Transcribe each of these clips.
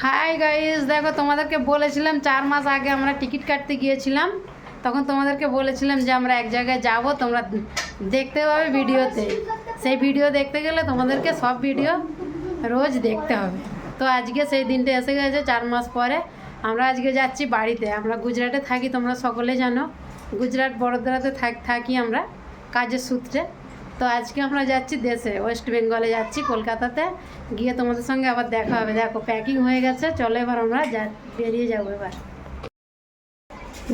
Hi guys, দেখো তোমাদেরকে বলেছিলাম 4 মাস আগে আমরা টিকিট কাটতে গিয়েছিলাম। তখন তোমাদেরকে বলেছিলাম যে আমরা এক জায়গায় যাব, তোমরা দেখতে পাবে ভিডিওতে। সেই ভিডিও দেখতে গেলে তোমাদেরকে সব ভিডিও রোজ দেখতে হবে। তো আজকে সেই দিনটা এসে গেছে 4 মাস পরে। আমরা আজকে যাচ্ছি বাড়িতে। আমরা গুজরাটে থাকি, তোমরা সকলে জানো। গুজরাট বড়োদরাতে থাকি আমরা কাজের সূত্রে। তো আজকে আমরা যাচ্ছি দেশে, ওয়েস্ট বেঙ্গলে যাচ্ছি, কলকাতাতে। গিয়ে তোমাদের সঙ্গে আবার দেখা হবে। দেখো প্যাকিং হয়ে গেছে, চলো এবার আমরা বেরিয়ে যাবো এবার।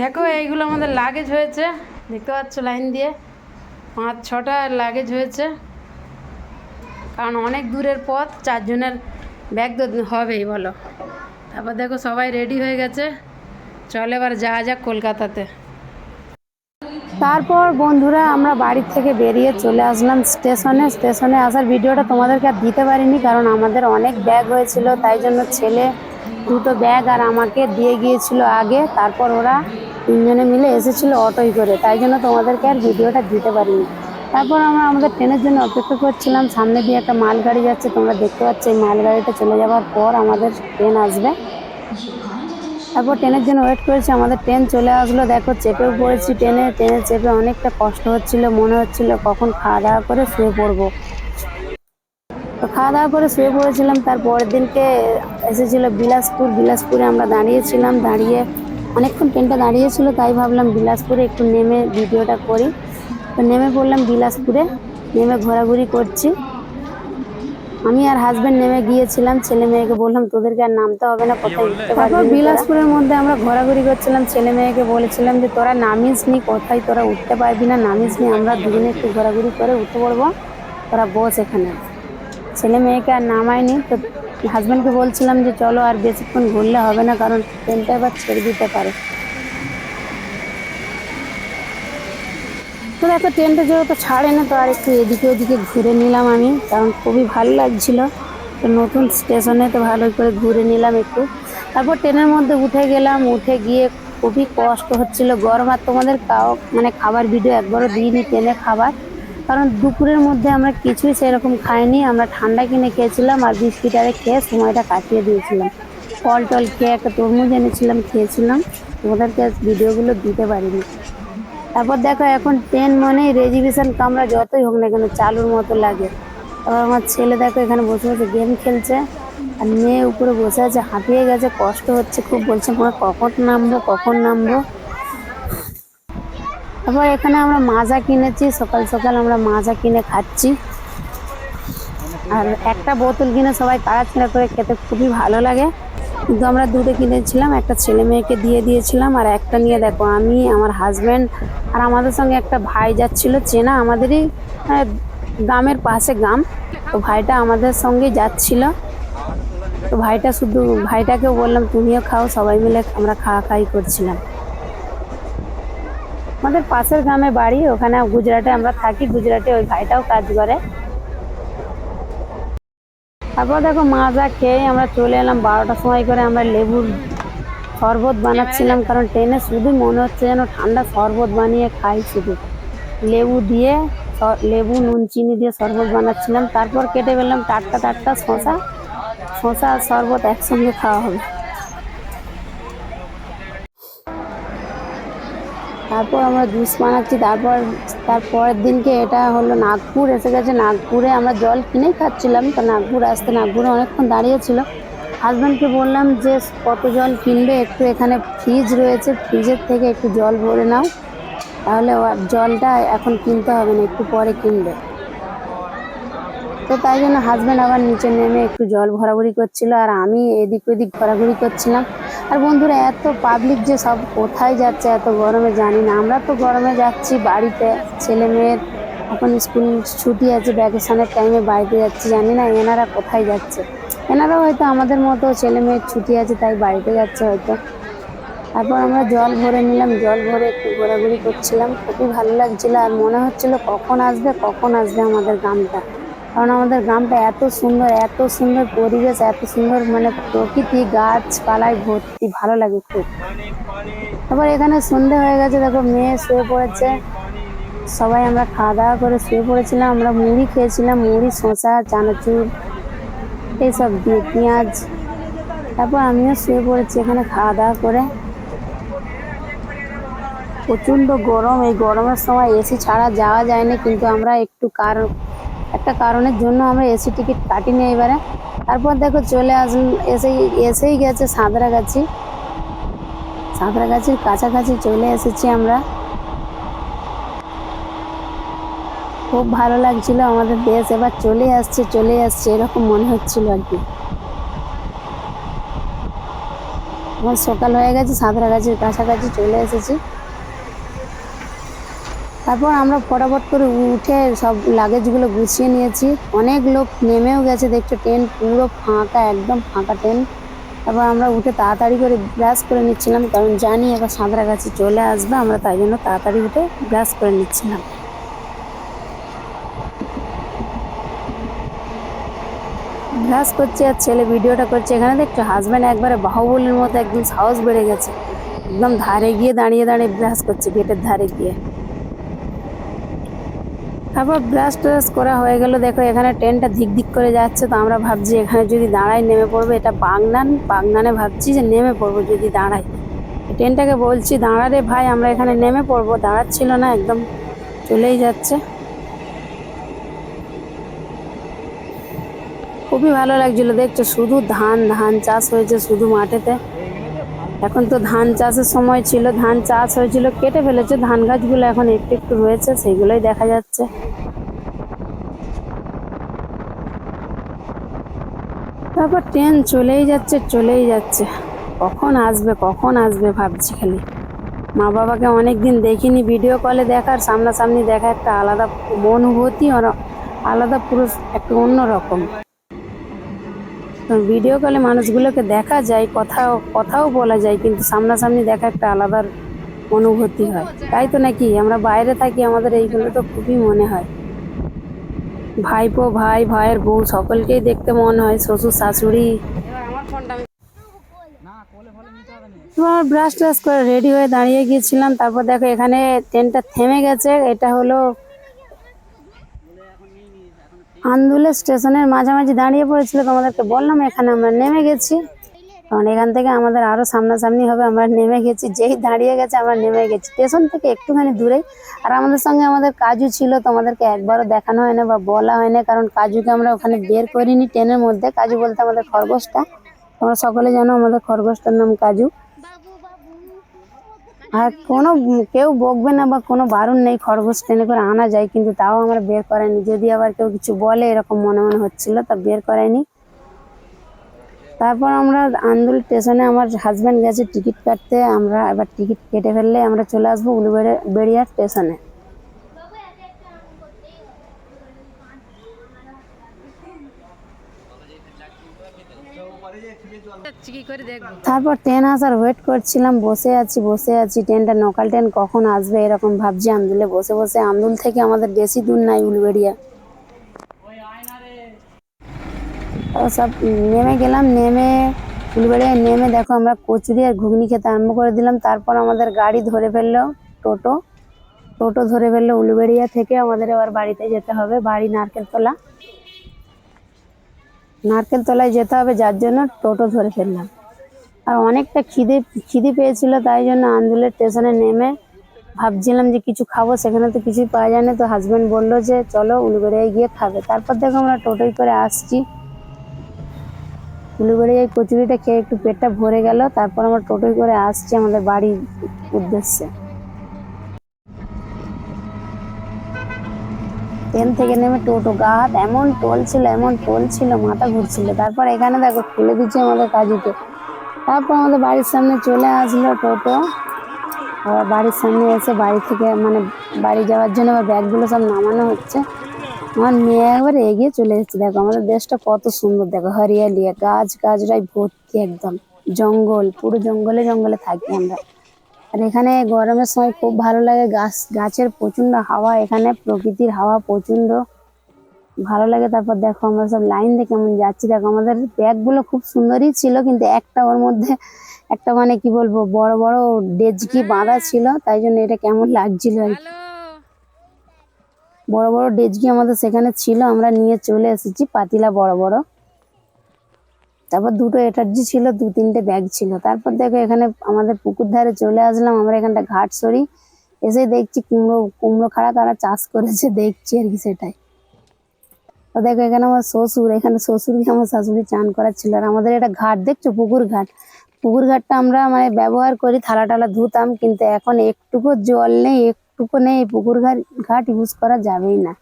দেখো এইগুলো আমাদের লাগেজ হয়েছে, দেখতে পাচ্ছ লাইন দিয়ে 5-6টা লাগেজ হয়েছে, কারণ অনেক দূরের পথ, 4 জনের ব্যাগ তো হবেই বলো। তারপর দেখো সবাই রেডি হয়ে গেছে, চলো এবার যাওয়া যাক কলকাতাতে। তারপর বন্ধুরা আমরা বাড়ি থেকে বেরিয়ে চলে আসলাম স্টেশনে আসার ভিডিওটা তোমাদেরকে আর দিতে পারিনি, কারণ আমাদের অনেক ব্যাগ হয়েছিল। তাই জন্য ছেলে দুটো ব্যাগ আর আমাকে দিয়ে গিয়েছিল আগে, তারপর ওরা 3 জনে মিলে এসেছিল অটোই করে, তাই জন্য তোমাদেরকে আর ভিডিওটা দিতে পারিনি। তারপর আমরা আমাদের ট্রেনের জন্য অপেক্ষা করছিলাম। সামনে দিয়ে একটা মালগাড়ি যাচ্ছে, তোমরা দেখতে পাচ্ছ। এই মালগাড়িটা চলে যাওয়ার পর আমাদের ট্রেন আসবে। তারপর ট্রেনের জন্য ওয়েট করেছি, আমাদের ট্রেন চলে আসলো। দেখো চেপেও পড়েছি ট্রেনে চেপে অনেকটা কষ্ট হচ্ছিল, মনে হচ্ছিল কখন খাওয়া দাওয়া করে শুয়ে পড়বো। তো খাওয়া দাওয়া করে শুয়ে পড়েছিলাম। তার পরের দিনকে এসেছিল বিলাসপুরে আমরা দাঁড়িয়েছিলাম। দাঁড়িয়ে অনেকক্ষণ ট্রেনটা দাঁড়িয়েছিল, তাই ভাবলাম বিলাসপুরে একটু নেমে ভিডিওটা করি। তো নেমে পড়লাম বিলাসপুরে, নেমে ঘোরাঘুরি করছি। আমি আর হাজবেন্ড নেমে গিয়েছিলাম, ছেলে মেয়েকে বললাম তোদেরকে আর নামতে হবে না, কোথায় উঠতে পারবি। তারপর বিলাসপুরের মধ্যে আমরা ঘোরাঘুরি করছিলাম। ছেলে মেয়েকে বলেছিলাম যে তোরা নামিস নি, কোথায় তোরা উঠতে পারবি না, নামিস নি, আমরা দুজনে একটু ঘোরাঘুরি করে উঠে পড়বো, তোরা বস এখানে। ছেলে মেয়েকে আর নামায়নি। তো হাজবেন্ডকে বলছিলাম যে চলো আর বেশিক্ষণ ঘুরলে হবে না, কারণ ট্রেনটা এবার ছেড়ে দিতে পারে। তো দেখো ট্রেনটা যেহেতু ছাড়ে না, তো আর একটু এদিকে ওদিকে ঘুরে নিলাম আমি, কারণ খুবই ভালো লাগছিল। তো নতুন স্টেশনে তো ভালো করে ঘুরে নিলাম একটু। তারপর ট্রেনের মধ্যে উঠে গেলাম, উঠে গিয়ে খুবই কষ্ট হচ্ছিল। গরম, আর তোমাদের খাবার ভিডিও একবারও দিইনি ট্রেনে খাবার, কারণ দুপুরের মধ্যে আমরা কিছুই সেরকম খাইনি। আমরা ঠান্ডা কিনে খেয়েছিলাম আর বিস্কিট আরে খেয়ে সময়টা কাটিয়ে দিয়েছিলাম। ফল টল খেয়ে একটা তরমুজ এনেছিলাম, খেয়েছিলাম। তোমাদেরকে ভিডিওগুলো দিতে পারিনি। তারপর দেখো এখন ট্রেন মানে রিজার্ভেশন কামরা যতই হোক না কেন চালুর মতো লাগে। তারপর আমার ছেলে দেখো এখানে বসে বসে গেম খেলছে, আর মেয়ে উপরে বসে আছে, হাঁপিয়ে গেছে, কষ্ট হচ্ছে খুব, বলছে মা কখন নামবো। তারপর এখানে আমরা মাজা কিনেছি, সকাল সকাল আমরা মাজা কিনে খাচ্ছি। আর একটা বোতল কিনে সবাই কাড়াছাড়া করে খেতে খুবই ভালো লাগে। কিন্তু আমরা দুটো কিনেছিলাম, একটা ছেলে মেয়েকে দিয়ে দিয়েছিলাম, আর একটা নিয়ে দেখো আমি, আমার হাজবেন্ড আর আমাদের সঙ্গে একটা ভাই যাচ্ছিল, চেনা আমাদেরই গ্রামের পাশে গ্রাম। তো ভাইটা আমাদের সঙ্গেই যাচ্ছিল। তো ভাইটাকেও বললাম তুমিও খাও, সবাই মিলে আমরা খাওয়াখাওয়ি করছিলাম। আমাদের পাশের গ্রামে বাড়ি, ওখানে গুজরাটে আমরা থাকি, গুজরাটে ওই ভাইটাও কাজ করে। তারপর দেখো মাজা খেয়ে আমরা চলে এলাম 12টার সময় করে। আমরা লেবুর শরবত বানাচ্ছিলাম, কারণ ট্রেনে শুধু মনে হচ্ছে যেন ঠান্ডা শরবত বানিয়ে খাই শুধু। লেবু নুন চিনি দিয়ে শরবত বানাচ্ছিলাম। তারপর কেটে ফেললাম টাটকা শশা আর শরবত একসঙ্গে খাওয়া হবে। তারপর আমরা জুস বানাচ্ছি। তারপরের দিনকে এটা হলো নাগপুর এসে গেছে। নাগপুরে আমরা জল কিনেই খাচ্ছিলাম। তো নাগপুরে অনেকক্ষণ দাঁড়িয়েছিল। হাজব্যান্ডকে বললাম যে কত জল কিনবে, একটু এখানে ফ্রিজ রয়েছে, ফ্রিজের থেকে একটু জল ভরে নাও, তাহলে জলটা এখন কিনতে হবে না, একটু পরে কিনবে। তো তাই জন্য হাজব্যান্ড আবার নিচে নেমে একটু জল ভরাভরি করছিল, আর আমি এদিক ওদিক ঘোরাঘুরি করছিলাম। আর বন্ধুরা এত পাবলিক যে সব কোথায় যাচ্ছে এত গরমে জানি না। আমরা তো গরমে যাচ্ছি বাড়িতে, ছেলে মেয়ের এখন স্কুল ছুটি আছে, ভ্যাকেশনের টাইমে বাড়িতে যাচ্ছি। জানি না এনারা কোথায় যাচ্ছে, এনারাও হয়তো আমাদের মতো ছেলে মেয়ের ছুটি আছে তাই বাড়িতে যাচ্ছে হয়তো। তারপর আমরা জল ভরে নিলাম, জল ভরে একটু ঘোরাঘুরি করছিলাম, খুবই ভালো লাগছিল। আর মনে হচ্ছিল কখন আসবে আমাদের গ্রামটা, কারণ আমাদের গ্রামটা এত সুন্দর পরিবেশ, এত সুন্দর মানে প্রকৃতি, গাছপালায় ভর্তি, ভালো লাগে খুব। তারপর এখানে সন্ধে হয়ে গেছে, দেখো মেয়ে শুয়ে পড়েছে, সবাই আমরা খাওয়া দাওয়া করে শুয়ে পড়েছিলাম। আমরা মুড়ি খেয়েছিলাম, মুড়ি, শসা, চানাচুর এইসব দিয়ে পেঁয়াজ, তারপর আমিও শুয়ে পড়েছি এখানে খাওয়া দাওয়া করে। প্রচণ্ড গরম, এই গরমের সময় এসি ছাড়া যাওয়া যায়নি, কিন্তু আমরা একটা কারণের জন্য আমরা এসি টিকিট কাটিনি এবারে। তারপর দেখো চলে এসেই গেছে সাঁতরাগাছি। সাঁতরাগাছির কাছাকাছি চলে এসেছি আমরা। খুব ভালো লাগছিল, আমাদের দেশ এবার চলে আসছে এরকম মনে হচ্ছিল আর কি। এখন সকাল হয়ে গেছে, সাঁতরাগাছির কাছাকাছি চলে এসেছি। তারপর আমরা ফটাফট করে উঠে সব লাগেজগুলো গুছিয়ে নিয়েছি। অনেক লোক নেমেও গেছে, দেখছো ট্রেন পুরো ফাঁকা, একদম ফাঁকা ট্রেন। তারপর আমরা উঠে তাড়াতাড়ি করে ব্রাশ করে নিচ্ছিলাম, কারণ জানি এবার সাঁতরাগাছি চলে আসবে, আমরা তাই জন্য তাড়াতাড়ি উঠে ব্রাশ করে নিচ্ছিলাম। ব্রাশ করছে আর ছেলে ভিডিওটা করছে। এখানে দেখছো হাজব্যান্ড একবারে বাহুবলীর মতো একদম সাহস বেড়ে গেছে, একদম ধারে গিয়ে দাঁড়িয়ে দাঁড়িয়ে ব্রাশ করছে, গেটের ধারে গিয়ে। তারপর ব্রাশ ট্রাশ করা হয়ে গেল। দেখো এখানে ট্রেনটা ধিক ধিক করে যাচ্ছে, তো আমরা ভাবছি এখানে যদি দাঁড়াই নেমে পড়বো। এটা বাগনানে ভাবছি যে নেমে পড়বো যদি দাঁড়াই। ট্রেনটাকে বলছি দাঁড়া রে ভাই, আমরা এখানে নেমে পড়বো, দাঁড়াচ্ছিল না, একদম চলেই যাচ্ছে। খুবই ভালো লাগছিল। দেখছো শুধু ধান ধান চাষ হয়েছে শুধু মাঠেতে। এখন তো ধান চাষের সময় ছিল, ধান চাষ হয়েছিল, কেটে ফেলেছে ধান গাছগুলো, এখন একটু একটু রয়েছে, সেগুলোই দেখা যাচ্ছে। তারপর ট্রেন চলেই যাচ্ছে। কখন আসবে ভাবছি খালি। মা বাবাকে অনেকদিন দেখিনি, ভিডিও কলে দেখার সামনাসামনি দেখা একটা আলাদা অনুভূতি, আলাদা পুরো একটা অন্যরকম। ভিডিও কলে মানুষগুলোকে দেখা যায়, কথাও বলা যায়, কিন্তু সামনাসামনি দেখা একটা আলাদা অনুভূতি হয়, তাই তো নাকি? আমরা বাইরে থাকি, আমাদের এইগুলো তো খুবই মনে হয়। ভাইপো ভাই, ভাইয়ের বউ সকলকেই দেখতে মন হয়, শ্বশুর শাশুড়ি। ব্রাশ ট্রাশ করে রেডি হয়ে দাঁড়িয়ে গিয়েছিলাম। তারপর দেখো এখানে ট্রেনটা থেমে গেছে। এটা হলো আন্দুলে স্টেশনের মাঝামাঝি দাঁড়িয়ে পড়েছিল, তোমাদেরকে বললাম এখানে আমরা নেমে গেছি। কারণ এখান থেকে আমাদের আরো সামনাসামনি হবে, আমরা নেমে গেছি, যেই দাঁড়িয়ে গেছে আমরা নেমে গেছি স্টেশন থেকে একটুখানি দূরেই। আর আমাদের সঙ্গে আমাদের কাজু ছিল, তোমাদেরকে একবারও দেখানো হয় না বা বলা হয় না, কারণ কাজুকে আমরা ওখানে বের করিনি ট্রেনের মধ্যে। কাজু বলতে আমাদের খরগোশটা, তোমরা সকলে জানো আমাদের খরগোশটার নাম কাজু। আর কেউ বকবে না বা কোনো বারণ নেই, খরগোশ ট্রেনে করে আনা যায়, কিন্তু তাও আমরা বের করাইনি, যদি আবার কেউ কিছু বলে এরকম মনে মনে হচ্ছিল, তা বের করাইনি। তারপর আমরা আন্দুল স্টেশনে, আমার হাজব্যান্ড গেছে টিকিট কাটতে, আমরা এবার টিকিট কেটে ফেললে আমরা চলে আসবো উলুবেড়িয়া স্টেশনে। তারপর ট্রেন আসার ওয়েট করছিলাম, বসে আছি ট্রেনটা, লোকাল ট্রেন কখন আসবে এরকম ভাবছি। আন্দুলে বসে আন্দুল থেকে আমাদের বেশি দূর নাই উলুবেড়িয়া। সব নেমে গেলাম, উলুবেড়িয়ায় নেমে দেখো আমরা কচুরি আর ঘুগনি খেতে আরম্ভ করে দিলাম। তারপর আমাদের গাড়ি ধরে ফেললো টোটো ধরে ফেললো। উলুবেড়িয়া থেকে আমাদের এবার বাড়িতে যেতে হবে, বাড়ি নারকেলতলায় যেতে হবে, যার জন্য টোটো ধরে ফেললাম। আর অনেকটা খিদে পেয়েছিল, তাই জন্য আন্দুলের স্টেশনে নেমে ভাবছিলাম যে কিছু খাবো, সেখানে তো কিছুই পাওয়া যায় না। তো হাজব্যান্ড বললো যে চলো উলুবেড়িয়ায় গিয়ে খাবে। তারপর দেখো আমরা টোটোয় করে আসছি, উলুবেড়িয়ায় কচুরিটা খেয়ে একটু পেটটা ভরে গেল। তারপর আমরা টোটোয় করে আসছি আমাদের বাড়ির উদ্দেশ্যে। ট্রেন থেকে নেমে টোটো, গা হাত এমন টলছিল, মাথা ঘুরছিল। তারপর এখানে দেখো খুলে দিচ্ছে আমাদের কাজুকে। তারপর আমাদের বাড়ির সামনে চলে আসলো টোটো। আবার বাড়ির সামনে এসে বাড়ি থেকে বাড়ি যাওয়ার জন্য আবার ব্যাগগুলো সব নামানো হচ্ছে। আমার মেয়ে একবার এগিয়ে চলে এসেছে। দেখো আমাদের দেশটা কত সুন্দর, দেখো হরিয়ালি, গাছরাই ভর্তি, একদম জঙ্গল, পুরো জঙ্গলে থাকি আমরা। আর এখানে গরমের সময় খুব ভালো লাগে, গাছের প্রচন্ড হাওয়া, এখানে প্রকৃতির হাওয়া প্রচন্ড ভালো লাগে। তারপর দেখো আমরা সব লাইন দিয়ে কেমন যাচ্ছি। দেখো আমাদের ব্যাগগুলো খুব সুন্দরই ছিল, কিন্তু একটা ওর মধ্যে একটা কি বলবো, বড় বড় ডেচকি বাঁধা ছিল, তাই জন্য এটা কেমন লাগছিল আর কি। বড় বড় ডেচকি আমাদের সেখানে ছিল, আমরা নিয়ে চলে এসেছি পাতিলা বড় বড়। তারপর দুটো এটার্জি ছিল, 2-3টে ব্যাগ ছিল। তারপর দেখো এখানে আমাদের পুকুর ধারে চলে আসলাম, আমরা এখানটা ঘাট সরি এসে দেখছি কুমড়ো কুমড়ো খাড়া কারা চাষ করেছে, দেখছি আর কি সেটাই। তো দেখো এখানে আমার শ্বশুর, এখানে শ্বশুরকে আমার শাশুড়ি চান করাচ্ছিল। আর আমাদের এটা ঘাট দেখছো, পুকুর ঘাট। পুকুর ঘাটটা আমরা মানে ব্যবহার করি, থালা টালা ধুতাম, কিন্তু এখন একটুকু জল নেই, একটুকু নেই, পুকুর ঘাট ঘাট ইউজ করা যাবেই না।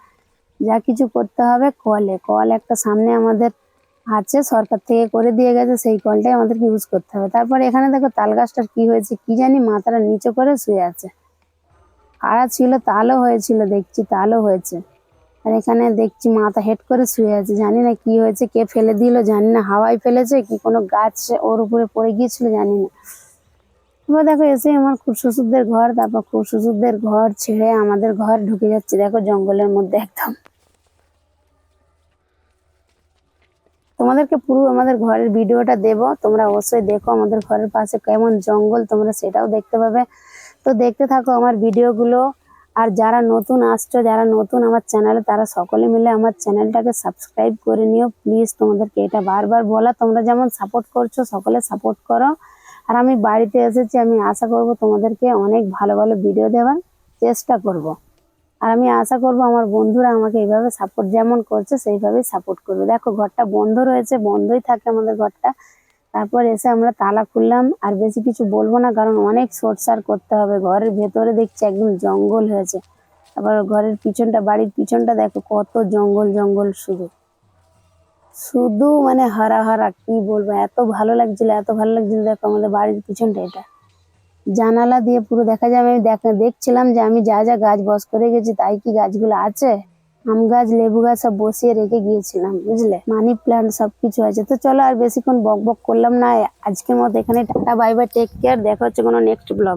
যা কিছু করতে হবে কলে, কল একটা সামনে আমাদের আছে, সরকার থেকে করে দিয়ে গেছে, সেই কলটাই আমাদেরকে ইউজ করতে হবে। তারপর এখানে দেখো তাল গাছটার কি হয়েছে কি জানি, মাথাটা নিচু করে শুয়ে আছে। খাড়া ছিল, তালও হয়েছিল, দেখছি তালও হয়েছে। আর এখানে দেখছি মাথা হেট করে শুয়ে আছে, জানি না কি হয়েছে, কে ফেলে দিল জানি না, হাওয়ায় ফেলেছে কি কোনো গাছ ওর উপরে পড়ে গিয়েছিল জানি না। এবার দেখো এসে আমার খুব শ্বশুরদের ঘর, তারপর খুব শ্বশুরদের ঘর ছেড়ে আমাদের ঘর ঢুকে যাচ্ছে, দেখো জঙ্গলের মধ্যে একদম। তোমাদেরকে পুরো আমাদের ঘরের ভিডিওটা দেব, তোমরা অবশ্যই দেখো আমাদের ঘরের পাশে কেমন জঙ্গল, তোমরা সেটাও দেখতে পাবে। তো দেখতে থাকো আমার ভিডিওগুলো। আর যারা নতুন আসছো, যারা নতুন আমার চ্যানেলে, তারা সকলে মিলে আমার চ্যানেলটাকে সাবস্ক্রাইব করে নিও প্লিজ। তোমাদেরকে এটা বারবার বলা, তোমরা যেমন সাপোর্ট করছো সকলে সাপোর্ট করো। আর আমি বাড়িতে এসেছি, আমি আশা করব তোমাদেরকে অনেক ভালো ভালো ভিডিও দেওয়ার চেষ্টা করব। আর আমি আশা করব আমার বন্ধুরা আমাকে এইভাবে সাপোর্ট যেমন করছে সেইভাবেই সাপোর্ট করবে। দেখো ঘরটা বন্ধ রয়েছে, বন্ধই থাকে আমাদের ঘরটা। তারপর এসে আমরা তালা খুললাম, আর বেশি কিছু বলবো না কারণ অনেক সোরসার করতে হবে। ঘরের ভেতরে দেখছি একদম জঙ্গল হয়েছে, আবার ঘরের পিছনটা, বাড়ির পিছনটা দেখো কত জঙ্গল জঙ্গল, শুধু শুধু মানে হারা হারা, কি বলবো, এত ভালো লাগছিল, এত ভালো লাগছিল। দেখো আমাদের বাড়ির পিছনটা, এটা জানালা দিয়ে পুরো দেখা যায়। আমি দেখছিলাম যে আমি যা যা গাছ বস করে গেছি তাই কি গাছগুলো আছে, আম গাছ লেবু গাছ সব বসিয়ে রেখে গিয়েছিলাম, বুঝলে, মানি প্ল্যান্ট সবকিছু আছে। তো চলো আর বেশিক্ষণ বক বক করলাম না, আজকের মতো এখানে tata, bye bye, take care, দেখা হচ্ছে কোনো নেক্সট ব্লগে।